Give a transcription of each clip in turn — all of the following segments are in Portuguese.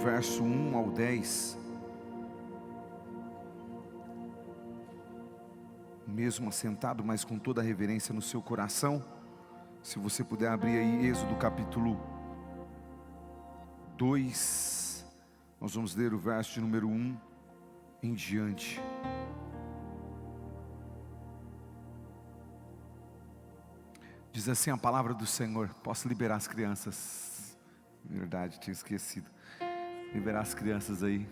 verso 1 ao 10. Mesmo assentado, mas com toda a reverência no seu coração. Se você puder abrir aí Êxodo capítulo 2, nós vamos ler o verso de número 1 em diante. Diz assim a palavra do Senhor. Posso liberar as crianças? Verdade, tinha esquecido. Liberar as crianças aí.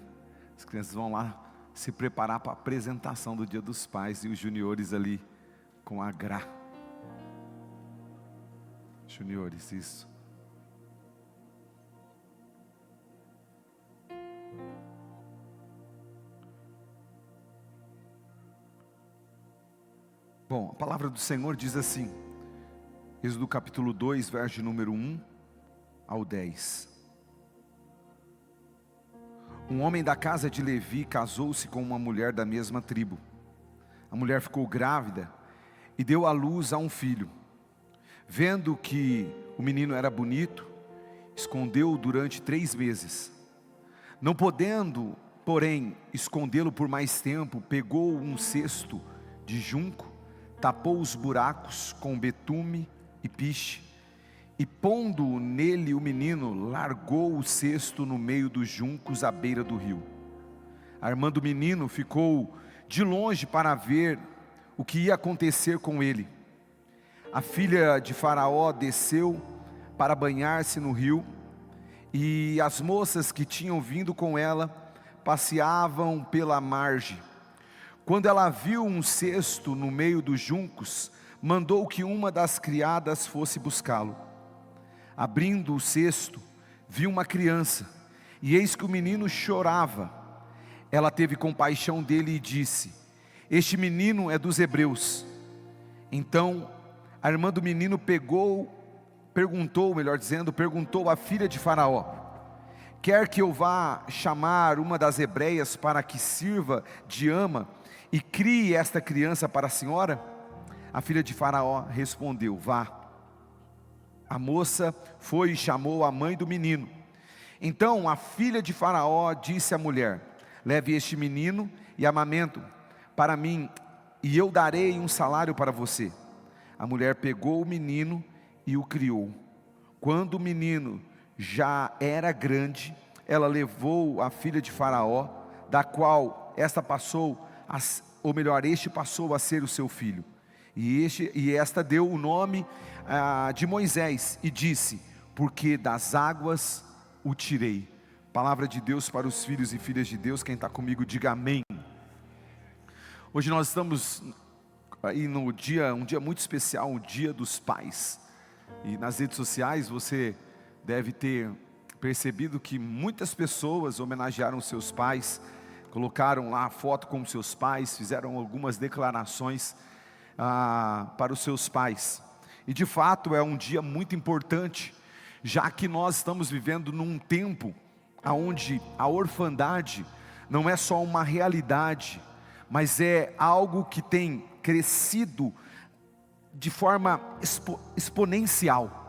As crianças vão lá se preparar para a apresentação do Dia dos Pais. E os juniores ali com a Gra. Juniores, isso. Bom, a palavra do Senhor diz assim. Êxodo capítulo 2, verso de número 1 ao 10. Um homem da casa de Levi casou-se com uma mulher da mesma tribo. A mulher ficou grávida e deu à luz a um filho. Vendo que o menino era bonito, escondeu-o durante 3 meses. Não podendo, porém, escondê-lo por mais tempo, pegou um cesto de junco, tapou os buracos com betume e piche, e pondo nele o menino, largou o cesto no meio dos juncos à beira do rio. Armando o menino, ficou de longe para ver o que ia acontecer com ele. A filha de Faraó desceu para banhar-se no rio, e as moças que tinham vindo com ela passeavam pela margem. Quando ela viu um cesto no meio dos juncos, mandou que uma das criadas fosse buscá-lo. Abrindo o cesto, viu uma criança, e eis que o menino chorava. Ela teve compaixão dele e disse: este menino é dos hebreus. Então, armando o menino, perguntou à filha de Faraó: quer que eu vá chamar uma das hebreias para que sirva de ama e crie esta criança para a senhora? A filha de Faraó respondeu: vá. A moça foi e chamou a mãe do menino. Então a filha de Faraó disse à mulher: leve este menino e amamento para mim, e eu darei um salário para você. A mulher pegou o menino e o criou. Quando o menino já era grande, ela levou a filha de Faraó, da qual este passou a ser o seu filho. E esta deu o nome de Moisés, e disse: porque das águas o tirei. Palavra de Deus para os filhos e filhas de Deus. Quem está comigo, diga amém. Hoje nós estamos aí um dia muito especial, o Dia dos Pais. E nas redes sociais você deve ter percebido que muitas pessoas homenagearam seus pais, colocaram lá a foto com seus pais, fizeram algumas declarações para os seus pais. E de fato é um dia muito importante, já que nós estamos vivendo num tempo onde a orfandade não é só uma realidade, mas é algo que tem crescido de forma exponencial.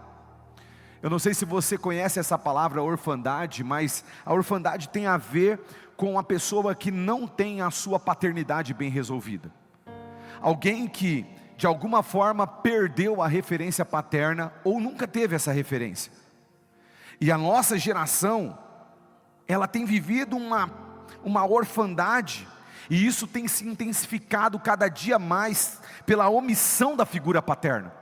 Eu não sei se você conhece essa palavra orfandade, mas a orfandade tem a ver com a pessoa que não tem a sua paternidade bem resolvida. Alguém que de alguma forma perdeu a referência paterna ou nunca teve essa referência. E a nossa geração, ela tem vivido uma orfandade, e isso tem se intensificado cada dia mais pela omissão da figura paterna.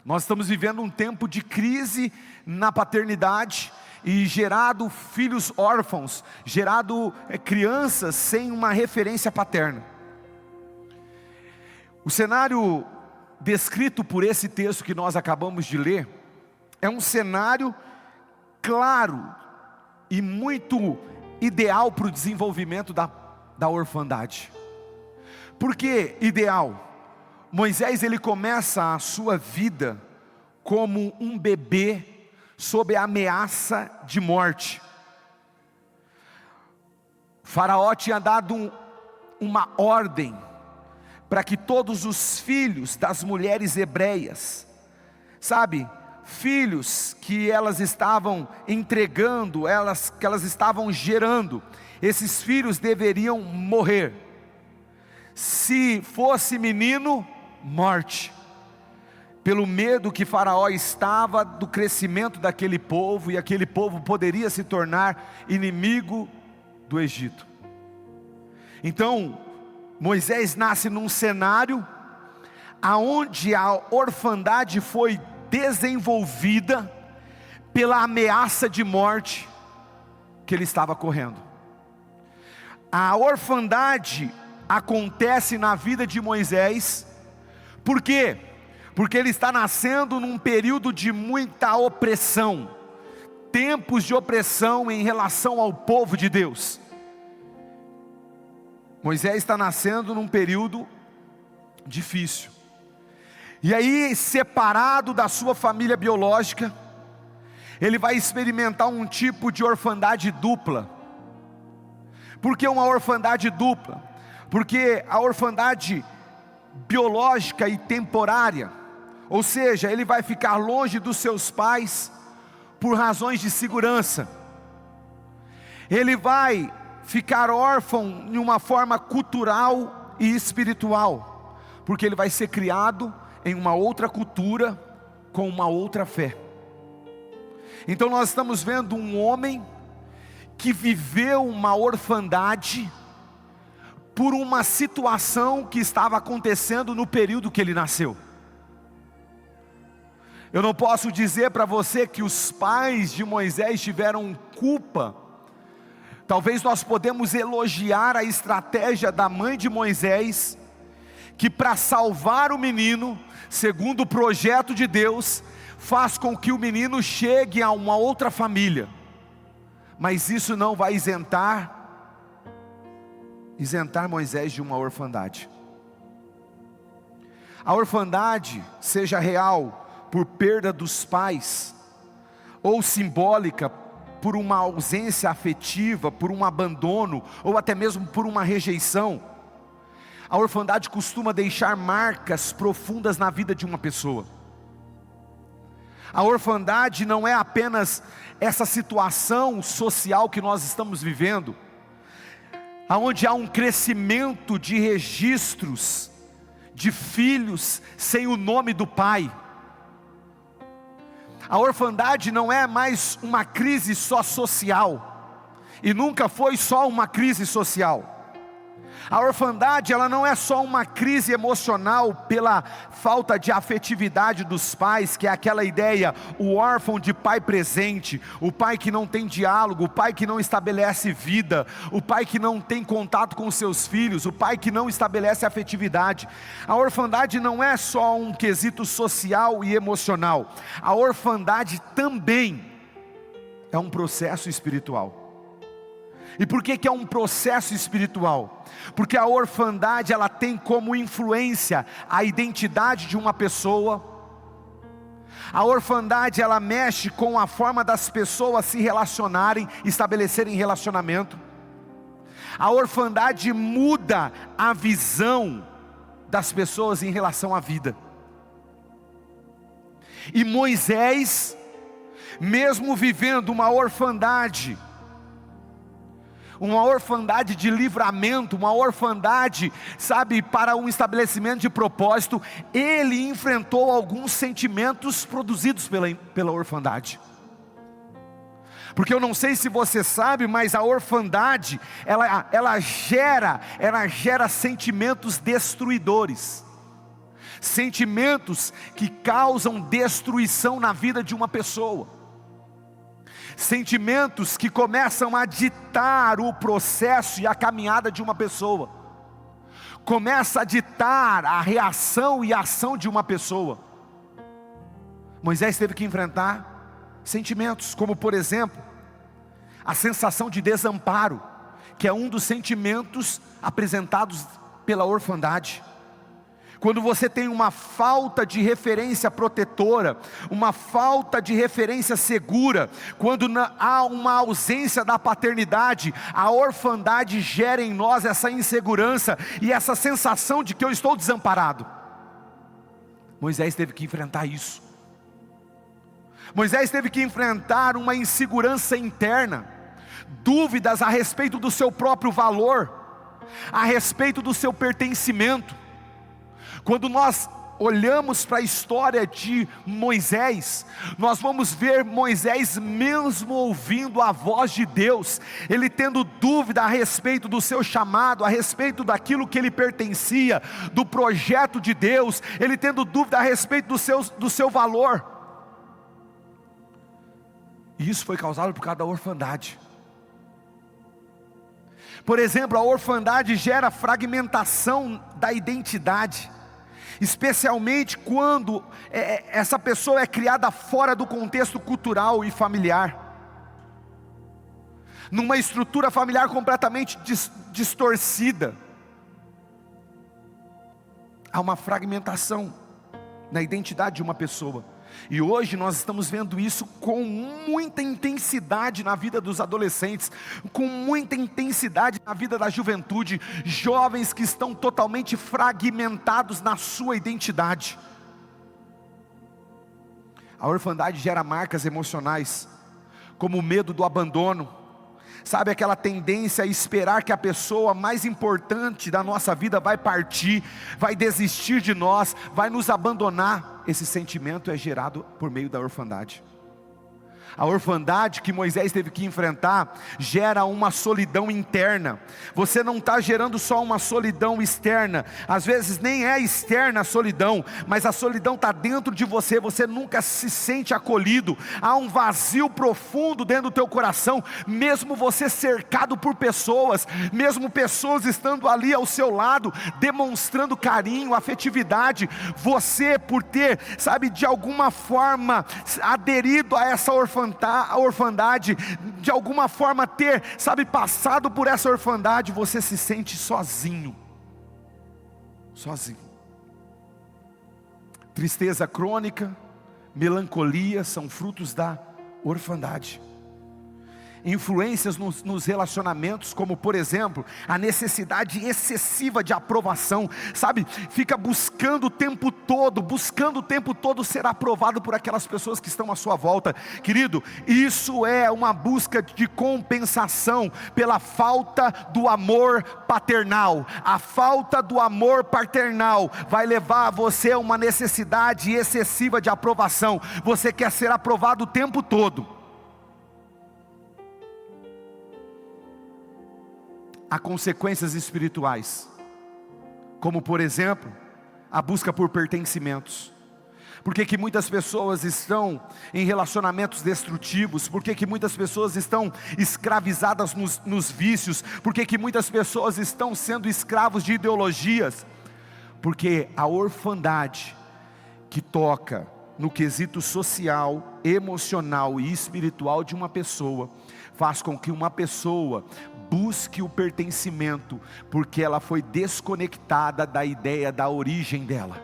Nós estamos vivendo um tempo de crise na paternidade, e gerado filhos órfãos, gerado crianças sem uma referência paterna. O cenário descrito por esse texto que nós acabamos de ler é um cenário claro e muito ideal para o desenvolvimento da orfandade. Por que ideal? Moisés, ele começa a sua vida como um bebê sob a ameaça de morte. Faraó tinha dado uma ordem para que todos os filhos das mulheres hebreias, filhos que elas estavam entregando, que elas estavam gerando, esses filhos deveriam morrer. Se fosse menino, morte, pelo medo que Faraó estava do crescimento daquele povo, e aquele povo poderia se tornar inimigo do Egito. Então Moisés nasce num cenário aonde a orfandade foi desenvolvida pela ameaça de morte que ele estava correndo. A orfandade acontece na vida de Moisés, por quê? Porque ele está nascendo num período de muita opressão, tempos de opressão em relação ao povo de Deus. Moisés está nascendo num período difícil, e aí, separado da sua família biológica, ele vai experimentar um tipo de orfandade dupla. Por que uma orfandade dupla? Porque a orfandade biológica e temporária, ou seja, ele vai ficar longe dos seus pais por razões de segurança. Ele vai ficar órfão de uma forma cultural e espiritual, porque ele vai ser criado em uma outra cultura, com uma outra fé. Então nós estamos vendo um homem que viveu uma orfandade por uma situação que estava acontecendo no período que ele nasceu. Eu não posso dizer para você que os pais de Moisés tiveram culpa. Talvez nós podemos elogiar a estratégia da mãe de Moisés, que para salvar o menino, segundo o projeto de Deus, faz com que o menino chegue a uma outra família. Mas isso não vai isentar Moisés de uma orfandade. A orfandade, seja real por perda dos pais, ou simbólica por uma ausência afetiva, por um abandono, ou até mesmo por uma rejeição, a orfandade costuma deixar marcas profundas na vida de uma pessoa. A orfandade não é apenas essa situação social que nós estamos vivendo, aonde há um crescimento de registros de filhos sem o nome do pai. A orfandade não é mais uma crise só social, e nunca foi só uma crise social. A orfandade, ela não é só uma crise emocional pela falta de afetividade dos pais, que é aquela ideia, o órfão de pai presente, o pai que não tem diálogo, o pai que não estabelece vida, o pai que não tem contato com seus filhos, o pai que não estabelece afetividade. A orfandade não é só um quesito social e emocional, a orfandade também é um processo espiritual. E por que é um processo espiritual? Porque a orfandade, ela tem como influência a identidade de uma pessoa. A orfandade, ela mexe com a forma das pessoas se relacionarem, estabelecerem relacionamento. A orfandade muda a visão das pessoas em relação à vida. E Moisés, mesmo vivendo uma orfandade de livramento, uma orfandade, sabe, para um estabelecimento de propósito, ele enfrentou alguns sentimentos produzidos pela orfandade. Porque eu não sei se você sabe, mas a orfandade, ela gera sentimentos destruidores, sentimentos que causam destruição na vida de uma pessoa. Sentimentos que começam a ditar o processo e a caminhada de uma pessoa, começa a ditar a reação e a ação de uma pessoa. Moisés teve que enfrentar sentimentos, como por exemplo, a sensação de desamparo, que é um dos sentimentos apresentados pela orfandade. Quando você tem uma falta de referência protetora, uma falta de referência segura, quando há uma ausência da paternidade, a orfandade gera em nós essa insegurança e essa sensação de que eu estou desamparado. Moisés teve que enfrentar isso. Moisés teve que enfrentar uma insegurança interna, dúvidas a respeito do seu próprio valor, a respeito do seu pertencimento. Quando nós olhamos para a história de Moisés, nós vamos ver Moisés, mesmo ouvindo a voz de Deus, ele tendo dúvida a respeito do seu chamado, a respeito daquilo que ele pertencia, do projeto de Deus, ele tendo dúvida a respeito do seu valor. E isso foi causado por causa da orfandade. Por exemplo, a orfandade gera fragmentação da identidade, especialmente quando essa pessoa é criada fora do contexto cultural e familiar, numa estrutura familiar completamente distorcida. Há uma fragmentação na identidade de uma pessoa. E hoje nós estamos vendo isso com muita intensidade na vida dos adolescentes, com muita intensidade na vida da juventude, jovens que estão totalmente fragmentados na sua identidade. A orfandade gera marcas emocionais, como o medo do abandono, sabe, aquela tendência a esperar que a pessoa mais importante da nossa vida vai partir, vai desistir de nós, vai nos abandonar. Esse sentimento é gerado por meio da orfandade. A orfandade que Moisés teve que enfrentar gera uma solidão interna. Você não está gerando só uma solidão externa, às vezes nem é externa a solidão, mas a solidão está dentro de você, você nunca se sente acolhido. Há um vazio profundo dentro do teu coração, mesmo você cercado por pessoas, mesmo pessoas estando ali ao seu lado, demonstrando carinho, afetividade. Você, por ter, sabe, de alguma forma aderido a essa orfandade, de alguma forma ter, sabe, passado por essa orfandade, você se sente sozinho. Tristeza crônica, melancolia são frutos da orfandade. Influências nos relacionamentos, como por exemplo, a necessidade excessiva de aprovação, sabe, fica buscando o tempo todo ser aprovado por aquelas pessoas que estão à sua volta. Querido, isso é uma busca de compensação pela falta do amor paternal. A falta do amor paternal vai levar você a uma necessidade excessiva de aprovação. Você quer ser aprovado o tempo todo. Há consequências espirituais, como por exemplo, a busca por pertencimentos. Por que muitas pessoas estão em relacionamentos destrutivos? Por que muitas pessoas estão escravizadas nos vícios? Por que muitas pessoas estão sendo escravos de ideologias? Porque a orfandade que toca no quesito social, emocional e espiritual de uma pessoa, faz com que uma pessoa busque o pertencimento, porque ela foi desconectada da ideia da origem dela.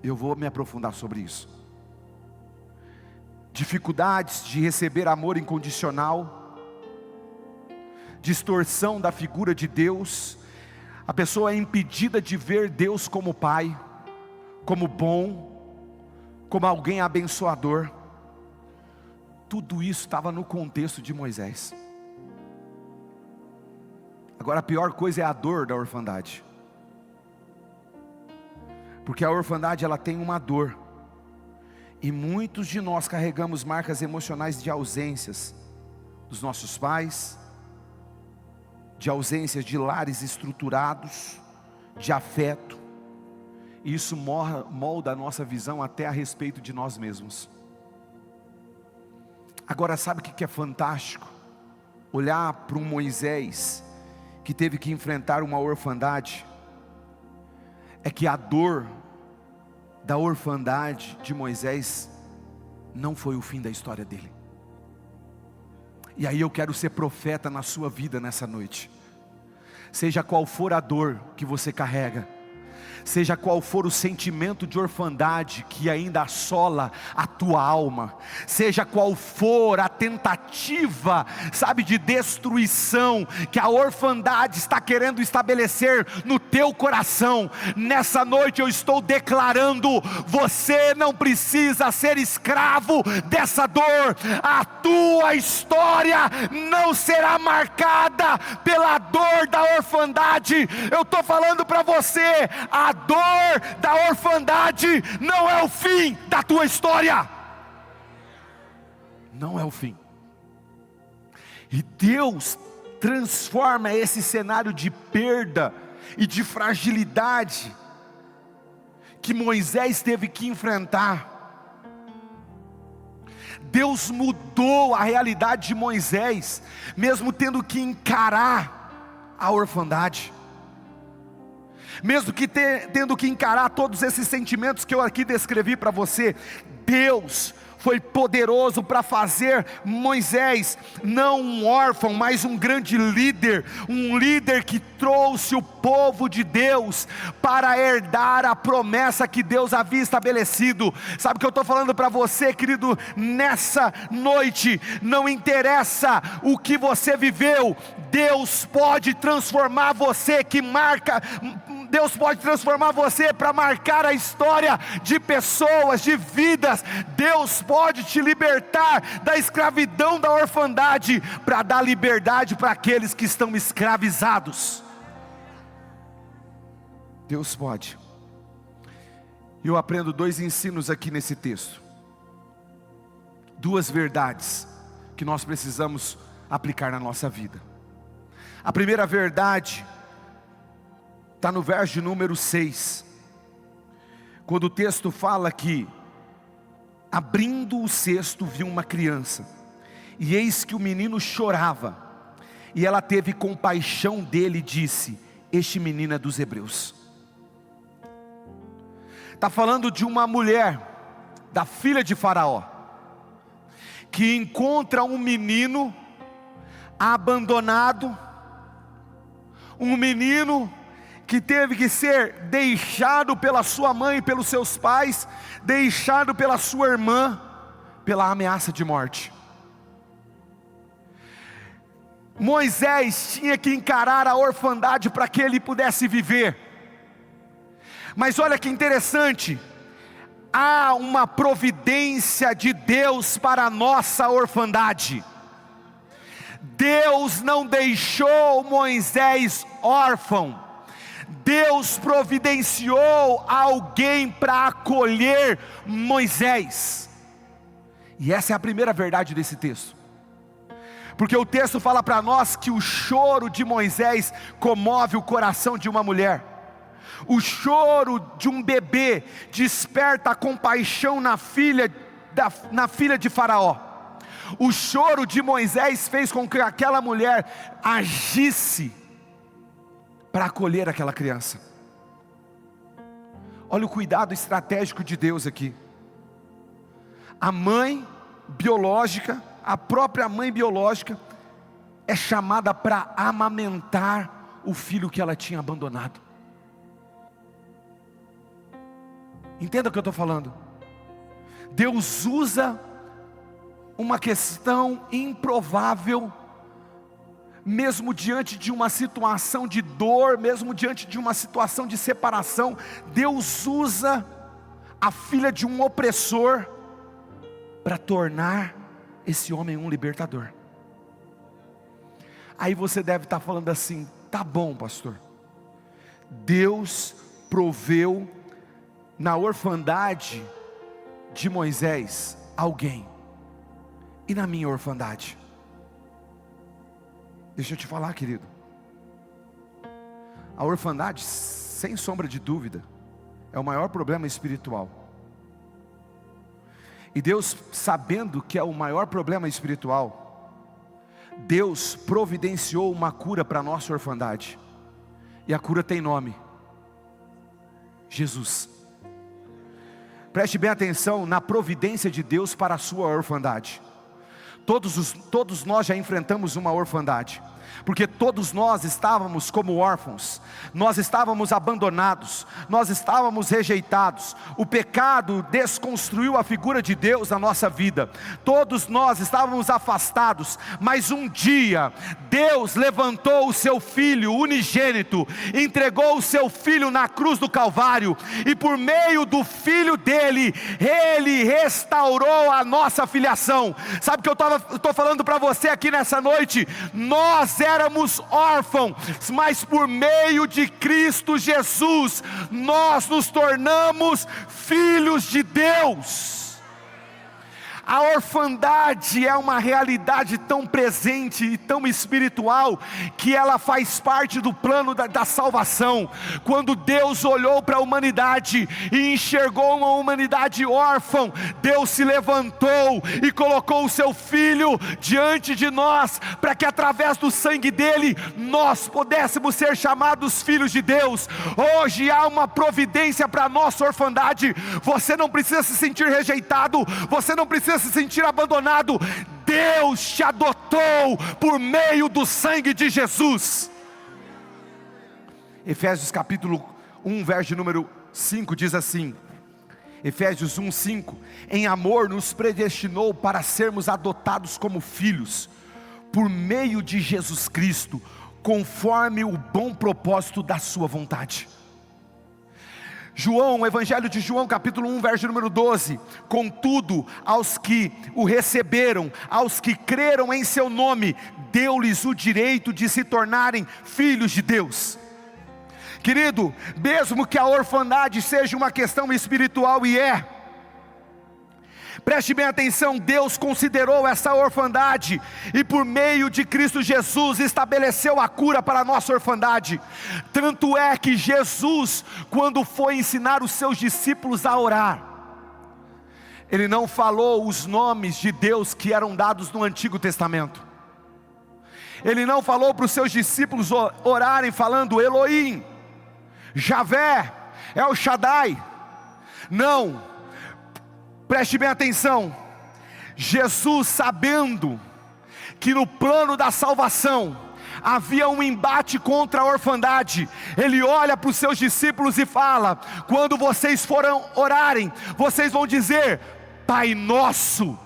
Eu vou me aprofundar sobre isso. Dificuldades de receber amor incondicional, distorção da figura de Deus. A pessoa é impedida de ver Deus como Pai, como bom, como alguém abençoador. Tudo isso estava no contexto de Moisés. Agora a pior coisa é a dor da orfandade, porque a orfandade ela tem uma dor, e muitos de nós carregamos marcas emocionais de ausências dos nossos pais, de ausências de lares estruturados, de afeto, e isso molda a nossa visão até a respeito de nós mesmos. Agora sabe o que é fantástico? Olhar para um Moisés que teve que enfrentar uma orfandade, é que a dor da orfandade de Moisés não foi o fim da história dele. E aí eu quero ser profeta na sua vida nessa noite. Seja qual for a dor que você carrega, seja qual for o sentimento de orfandade que ainda assola a tua alma, seja qual for a tentativa, sabe, de destruição que a orfandade está querendo estabelecer no teu coração, nessa noite eu estou declarando: você não precisa ser escravo dessa dor. A tua história não será marcada pela dor da orfandade. Eu estou falando para você: a dor da orfandade não é o fim da tua história. Não é o fim. E Deus transforma esse cenário de perda e de fragilidade que Moisés teve que enfrentar. Deus mudou a realidade de Moisés, mesmo tendo que encarar a orfandade, mesmo que tendo que encarar todos esses sentimentos que eu aqui descrevi para você. Deus foi poderoso para fazer Moisés não um órfão, mas um grande líder, um líder que trouxe o povo de Deus para herdar a promessa que Deus havia estabelecido. Sabe o que eu estou falando para você, querido? Nessa noite, não interessa o que você viveu, Deus pode transformar você, Deus pode transformar você para marcar a história de pessoas, de vidas. Deus pode te libertar da escravidão da orfandade, para dar liberdade para aqueles que estão escravizados. Deus pode. Eu aprendo 2 ensinos aqui nesse texto, 2 verdades que nós precisamos aplicar na nossa vida. A primeira verdade está no verso de número 6, quando o texto fala que, abrindo o cesto, viu uma criança, e eis que o menino chorava, e ela teve compaixão dele e disse: este menino é dos hebreus. Está falando de uma mulher, da filha de Faraó, que encontra um menino abandonado, um menino que teve que ser deixado pela sua mãe e pelos seus pais, deixado pela sua irmã, pela ameaça de morte. Moisés tinha que encarar a orfandade para que ele pudesse viver. Mas olha que interessante, há uma providência de Deus para a nossa orfandade. Deus não deixou Moisés órfão. Deus providenciou alguém para acolher Moisés. E essa é a primeira verdade desse texto, porque o texto fala para nós que o choro de Moisés comove o coração de uma mulher. O choro de um bebê desperta a compaixão na filha de Faraó. O choro de Moisés fez com que aquela mulher agisse para acolher aquela criança. Olha o cuidado estratégico de Deus aqui. A mãe biológica, a própria mãe biológica, é chamada para amamentar o filho que ela tinha abandonado. Entenda o que eu estou falando. Deus usa uma questão improvável, mesmo diante de uma situação de dor, mesmo diante de uma situação de separação, Deus usa a filha de um opressor para tornar esse homem um libertador. Aí você deve estar falando assim: tá bom, pastor, Deus proveu na orfandade de Moisés alguém, e na minha orfandade? Deixa eu te falar, querido, a orfandade, sem sombra de dúvida, é o maior problema espiritual. E Deus, sabendo que é o maior problema espiritual, Deus providenciou uma cura para a nossa orfandade. E a cura tem nome: Jesus. Preste bem atenção na providência de Deus para a sua orfandade. Todos nós já enfrentamos uma orfandade. porque todos nós estávamos como órfãos, nós estávamos abandonados, nós estávamos rejeitados. O pecado desconstruiu a figura de Deus na nossa vida, todos nós estávamos afastados, mas um dia Deus levantou o seu Filho unigênito, entregou o seu Filho na cruz do Calvário, e por meio do Filho dele, Ele restaurou a nossa filiação. Sabe o que eu estou falando para você aqui nessa noite? Nós éramos órfãos, mas por meio de Cristo Jesus, nós nos tornamos filhos de Deus. A orfandade é uma realidade tão presente e tão espiritual, que ela faz parte do plano da salvação. Quando Deus olhou para a humanidade e enxergou uma humanidade órfã, Deus se levantou e colocou o seu Filho diante de nós, para que através do sangue dele, nós pudéssemos ser chamados filhos de Deus. Hoje há uma providência para a nossa orfandade. Você não precisa se sentir rejeitado, você não precisa se sentir abandonado. Deus te adotou por meio do sangue de Jesus. Efésios capítulo 1, verso número 5 diz assim, Efésios 1, 5: em amor nos predestinou para sermos adotados como filhos, por meio de Jesus Cristo, conforme o bom propósito da sua vontade. João, o Evangelho de João, capítulo 1, verso número 12: contudo, aos que o receberam, aos que creram em seu nome, deu-lhes o direito de se tornarem filhos de Deus. Querido, mesmo que a orfandade seja uma questão espiritual, e preste bem atenção, Deus considerou essa orfandade, e por meio de Cristo Jesus estabeleceu a cura para a nossa orfandade. Tanto é que Jesus, quando foi ensinar os seus discípulos a orar, Ele não falou os nomes de Deus que eram dados no Antigo Testamento. Ele não falou para os seus discípulos orarem falando Elohim, Javé, El Shaddai. Não. Preste bem atenção, Jesus, sabendo que no plano da salvação havia um embate contra a orfandade, Ele olha para os seus discípulos e fala: quando vocês forem orarem, vocês vão dizer Pai Nosso.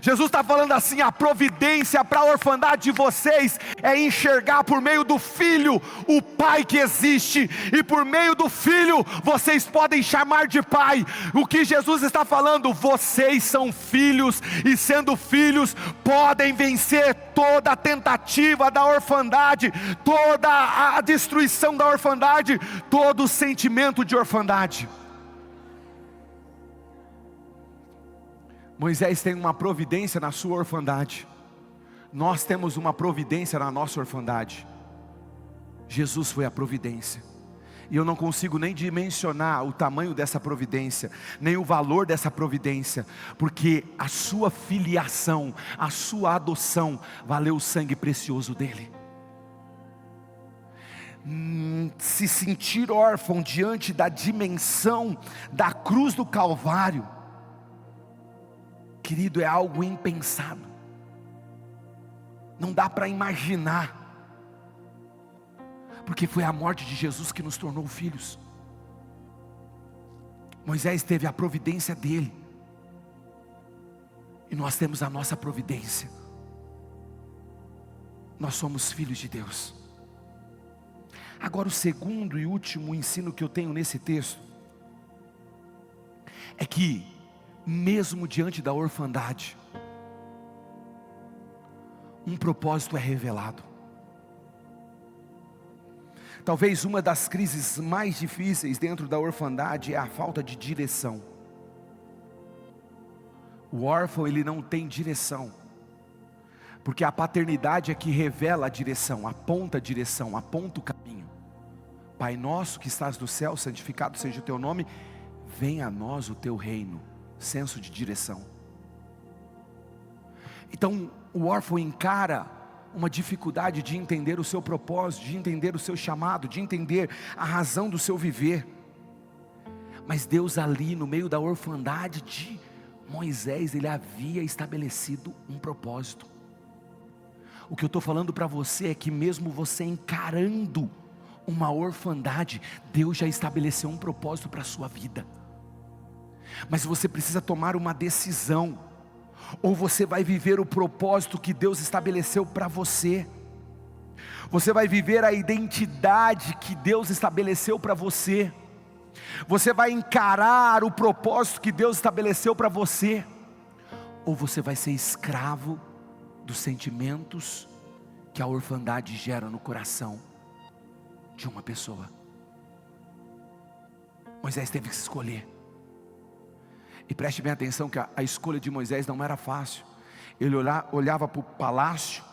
Jesus está falando assim: a providência para a orfandade de vocês é enxergar por meio do Filho o Pai que existe, e por meio do Filho vocês podem chamar de Pai. O que Jesus está falando? Vocês são filhos, e sendo filhos podem vencer toda a tentativa da orfandade, toda a destruição da orfandade, todo o sentimento de orfandade. Moisés tem uma providência na sua orfandade, nós temos uma providência na nossa orfandade. Jesus foi a providência, e eu não consigo nem dimensionar o tamanho dessa providência, nem o valor dessa providência, porque a sua filiação, a sua adoção, valeu o sangue precioso dele. Se sentir órfão diante da dimensão da cruz do Calvário, querido, é algo impensado, não dá para imaginar, porque foi a morte de Jesus que nos tornou filhos. Moisés teve a providência dele, e nós temos a nossa providência. Nós somos filhos de Deus. Agora, o segundo e último ensino que eu tenho nesse texto é que, mesmo diante da orfandade, um propósito é revelado. Talvez uma das crises mais difíceis dentro da orfandade é a falta de direção. O órfão, ele não tem direção, porque a paternidade é que revela a direção, aponta a direção, aponta o caminho. Pai nosso que estás no céu, santificado seja o teu nome, venha a nós o teu reino. Senso de direção. Então o órfão encara uma dificuldade de entender o seu propósito, de entender o seu chamado, de entender a razão do seu viver. Mas Deus, ali no meio da orfandade de Moisés, Ele havia estabelecido um propósito. O que eu estou falando para você é que mesmo você encarando uma orfandade, Deus já estabeleceu um propósito para a sua vida. Mas você precisa tomar uma decisão: ou você vai viver o propósito que Deus estabeleceu para você, você vai viver a identidade que Deus estabeleceu para você, você vai encarar o propósito que Deus estabeleceu para você, ou você vai ser escravo dos sentimentos que a orfandade gera no coração de uma pessoa. Moisés teve que se escolher. E preste bem atenção que a escolha de Moisés não era fácil. Ele olhava para o palácio,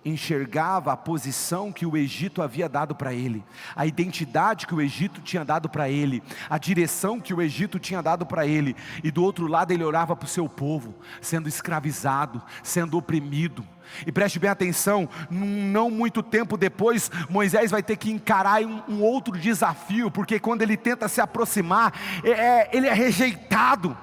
enxergava a posição que o Egito havia dado para ele, a identidade que o Egito tinha dado para ele, a direção que o Egito tinha dado para ele, e do outro lado ele olhava para o seu povo, sendo escravizado, sendo oprimido. E preste bem atenção, não muito tempo depois, Moisés vai ter que encarar um outro desafio, porque quando ele tenta se aproximar, ele é rejeitado.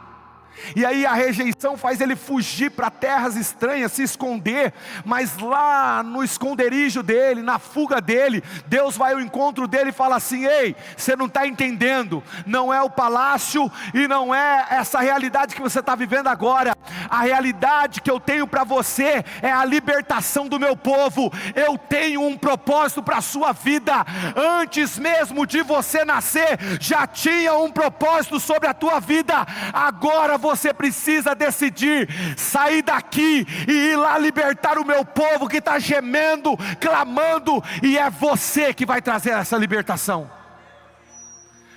E aí a rejeição faz ele fugir para terras estranhas, se esconder. Mas lá no esconderijo dele, na fuga dele, Deus vai ao encontro dele e fala assim: ei, você não está entendendo, não é o palácio e não é essa realidade que você está vivendo agora. A realidade que eu tenho para você é a libertação do meu povo. Eu tenho um propósito para a sua vida. Antes mesmo de você nascer, já tinha um propósito sobre a tua vida. Agora você precisa decidir sair daqui e ir lá libertar o meu povo que está gemendo, clamando, e é você que vai trazer essa libertação.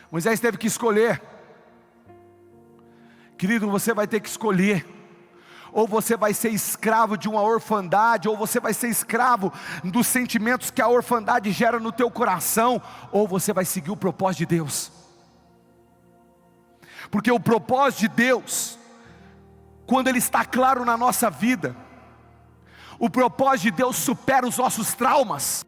Moisés teve que escolher. Querido, você vai ter que escolher: ou você vai ser escravo de uma orfandade, ou você vai ser escravo dos sentimentos que a orfandade gera no teu coração, ou você vai seguir o propósito de Deus. Porque o propósito de Deus, quando ele está claro na nossa vida, o propósito de Deus supera os nossos traumas.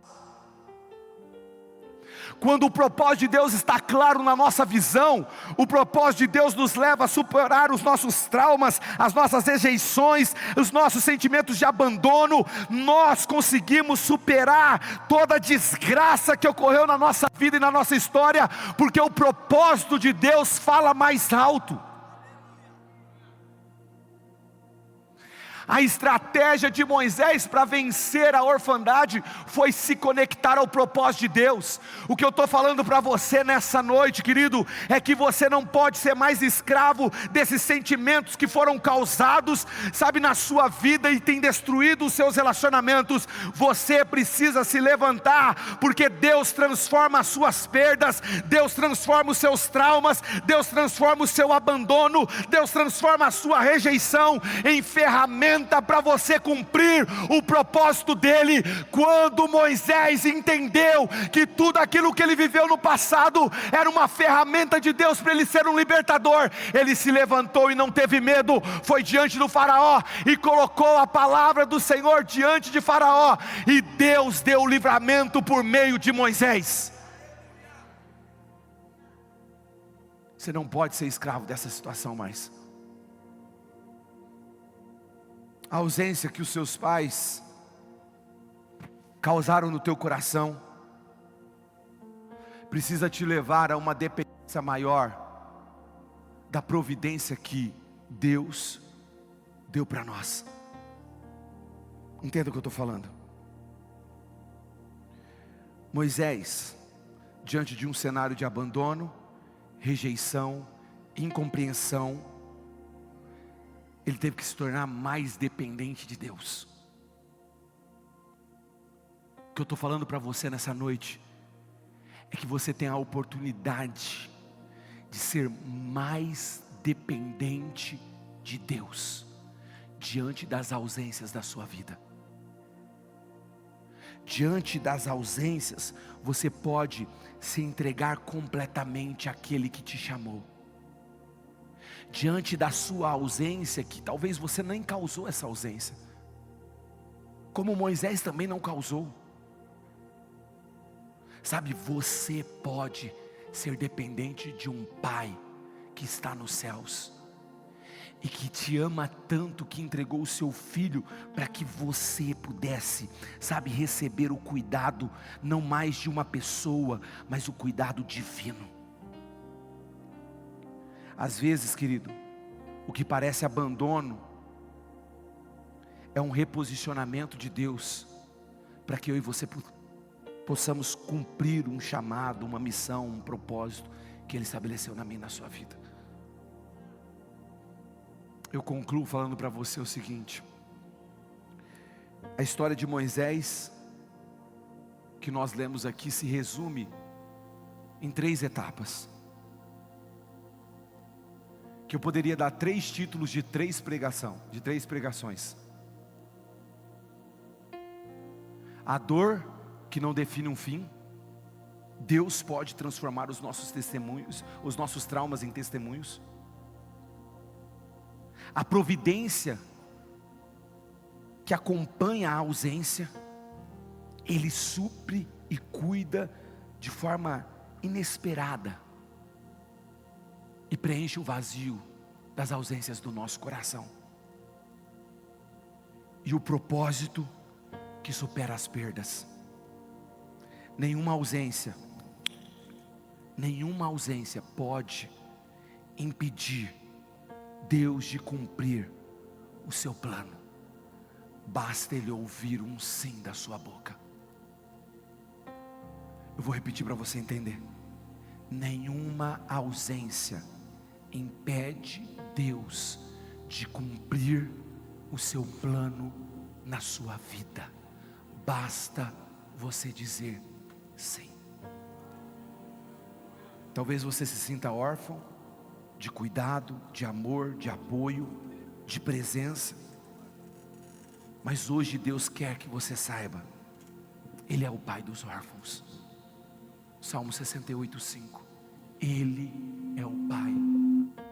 Quando o propósito de Deus está claro na nossa visão, o propósito de Deus nos leva a superar os nossos traumas, as nossas rejeições, os nossos sentimentos de abandono. Nós conseguimos superar toda a desgraça que ocorreu na nossa vida e na nossa história, porque o propósito de Deus fala mais alto. A estratégia de Moisés para vencer a orfandade foi se conectar ao propósito de Deus. O que eu estou falando para você nessa noite, querido, é que você não pode ser mais escravo desses sentimentos que foram causados, sabe, na sua vida e tem destruído os seus relacionamentos. Você precisa se levantar, porque Deus transforma as suas perdas, Deus transforma os seus traumas, Deus transforma o seu abandono, Deus transforma a sua rejeição em ferramenta para você cumprir o propósito dele. Quando Moisés entendeu que tudo aquilo que ele viveu no passado era uma ferramenta de Deus para ele ser um libertador, ele se levantou e não teve medo, foi diante do faraó e colocou a palavra do Senhor diante de faraó, e Deus deu o livramento por meio de Moisés. Você não pode ser escravo dessa situação mais. A ausência que os seus pais causaram no teu coração precisa te levar a uma dependência maior da providência que Deus deu para nós. Entenda o que eu estou falando. Moisés, diante de um cenário de abandono, rejeição, incompreensão, ele teve que se tornar mais dependente de Deus. O que eu estou falando para você nessa noite é que você tem a oportunidade de ser mais dependente de Deus diante das ausências da sua vida. Diante das ausências, você pode se entregar completamente àquele que te chamou. Diante da sua ausência, que talvez você nem causou essa ausência, como Moisés também não causou. Sabe, você pode ser dependente de um Pai que está nos céus. e que te ama tanto que entregou o seu filho para que você pudesse, sabe, receber o cuidado não mais de uma pessoa, mas o cuidado divino. Às vezes, querido, o que parece abandono é um reposicionamento de Deus para que eu e você possamos cumprir um chamado, uma missão, um propósito que Ele estabeleceu na minha e na sua vida. Eu concluo falando para você o seguinte: a história de Moisés que nós lemos aqui se resume em 3 etapas, que eu poderia dar 3 títulos de 3 pregações. A dor que não define um fim. Deus pode transformar os nossos testemunhos, os nossos traumas em testemunhos. A providência que acompanha a ausência. Ele supre e cuida de forma inesperada e preenche o vazio das ausências do nosso coração. E o propósito que supera as perdas. Nenhuma ausência pode impedir Deus de cumprir o seu plano. Basta Ele ouvir um sim da sua boca. Eu vou repetir para você entender. Nenhuma ausência impede Deus de cumprir o seu plano na sua vida. Basta você dizer sim. Talvez você se sinta órfão de cuidado, de amor, de apoio, de presença. Mas hoje Deus quer que você saiba, Ele é o Pai dos órfãos. Salmo 68:5. Ele é o Pai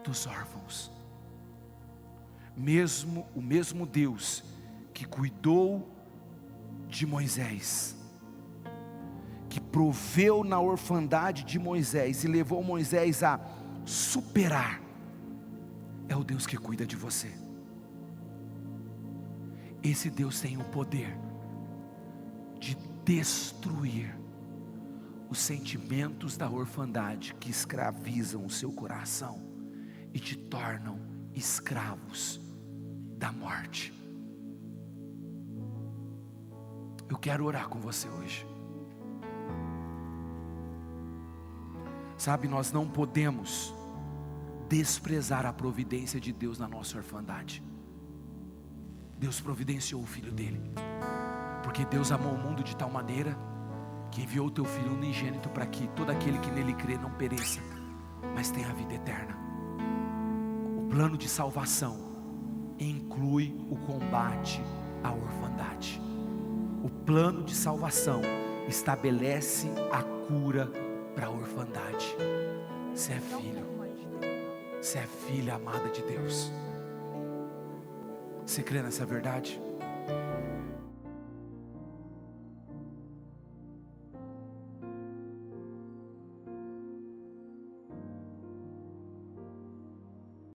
dos órfãos. O mesmo Deus que cuidou de Moisés, que proveu na orfandade de Moisés e levou Moisés a superar, é o Deus que cuida de você. Esse Deus tem o poder de destruir os sentimentos da orfandade que escravizam o seu coração e te tornam escravos da morte. Eu quero orar com você hoje. Sabe, nós não podemos desprezar a providência de Deus na nossa orfandade. Deus providenciou o Filho dele, porque Deus amou o mundo de tal maneira que enviou o teu Filho unigênito para que todo aquele que nele crê não pereça, mas tenha a vida eterna. O plano de salvação inclui o combate à orfandade. O plano de salvação estabelece a cura para a orfandade. Você é filho, você é filha amada de Deus. Você crê nessa verdade?